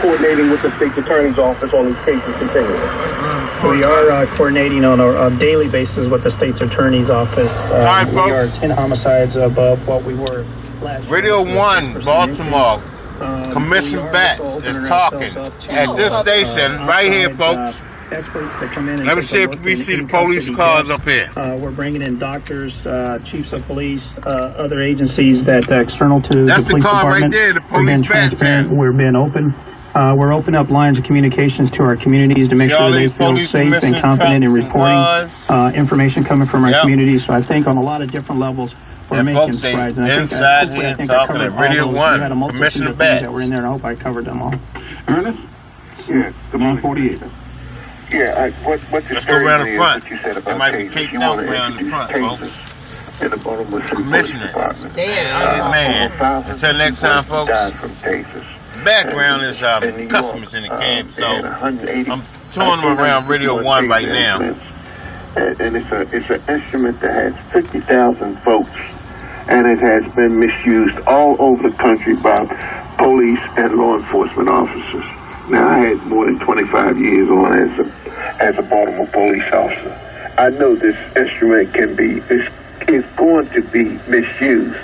coordinating with the state's attorney's office on these cases continually? We are coordinating on a daily basis with the state's attorney's office. All right, we folks. are 10 homicides above what we were last year. Radio 1, Baltimore. Commissioner Batts is talking at this station right here, folks. Let me see if we see the police cars up here. We're bringing in doctors, chiefs of police, other agencies that external to That's the police the car department. right there, the police Batts. We're being open. We're opening up lines of communications to our communities to make sure they feel safe and confident in reporting information coming from our communities. So I think on a lot of different levels, we're making strides. And inside here talking at Radio 1, Commissioner Batts. That were in there, and I hope I covered them all. Ernest? Yeah, come on, 48. Yeah, what's Let's go around the front. It might be caked out around the front, folks. Commissioner. Yeah, man. Until next time, folks. The background is customers in the camp, so I'm touring them around Radio 1 right now. And it's an instrument that has 50,000 votes, and it has been misused all over the country by police and law enforcement officers. Now, I had more than 25 years on as a Baltimore police officer. I know this instrument is going to be misused.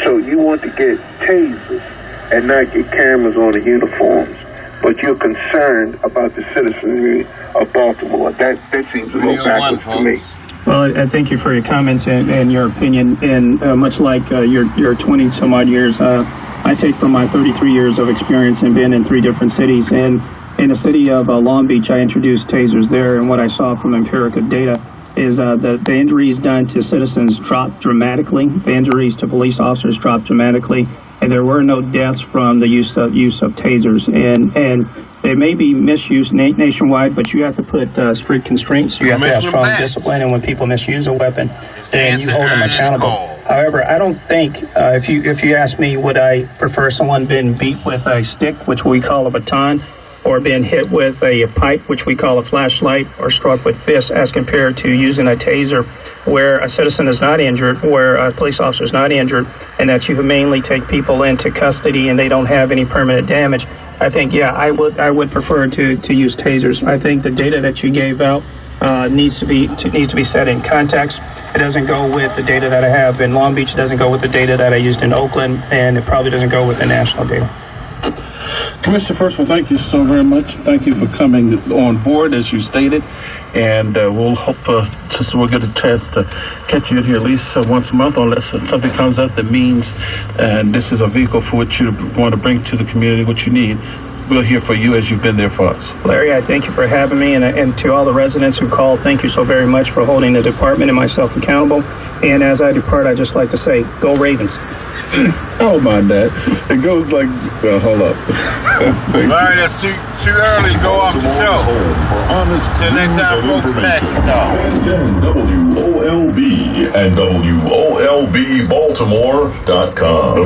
So you want to get tasers and not get cameras on the uniforms, but you're concerned about the citizenry of Baltimore. That seems a little backwards to me. Well, I thank you for your comments and your opinion. And much like your 20-some-odd years, I take from my 33 years of experience and been in 3 different cities. And in the city of Long Beach, I introduced tasers there. And what I saw from empirical data is the injuries done to citizens dropped dramatically. The injuries to police officers dropped dramatically. And there were no deaths from the use of tasers. And they may be misused nationwide, but you have to put strict constraints. You have to have strong discipline, and when people misuse a weapon, then you hold them accountable. However, I don't think, if you ask me, would I prefer someone being beat with a stick, which we call a baton, or being hit with a pipe, which we call a flashlight, or struck with fists, as compared to using a taser where a citizen is not injured, where a police officer is not injured, and that you humanely take people into custody and they don't have any permanent damage. I think, I would prefer to use tasers. I think the data that you gave out needs to be set in context. It doesn't go with the data that I have in Long Beach. It doesn't go with the data that I used in Oakland, and it probably doesn't go with the national data. Commissioner, first of all, thank you so very much. Thank you for coming on board, as you stated, and we'll hope we'll get a chance to catch you in here at least once a month, unless something comes up that means this is a vehicle for what you want to bring to the community, what you need. We're here for you as you've been there for us. Larry, I thank you for having me, and to all the residents who called, thank you so very much for holding the department and myself accountable. And as I depart, I'd just like to say, go Ravens. I don't mind that. It goes like, well, hold up. All right, it's too early to go off the show. Till next time, folks, Taxi Talk. WOLB and WOLBBaltimore.com.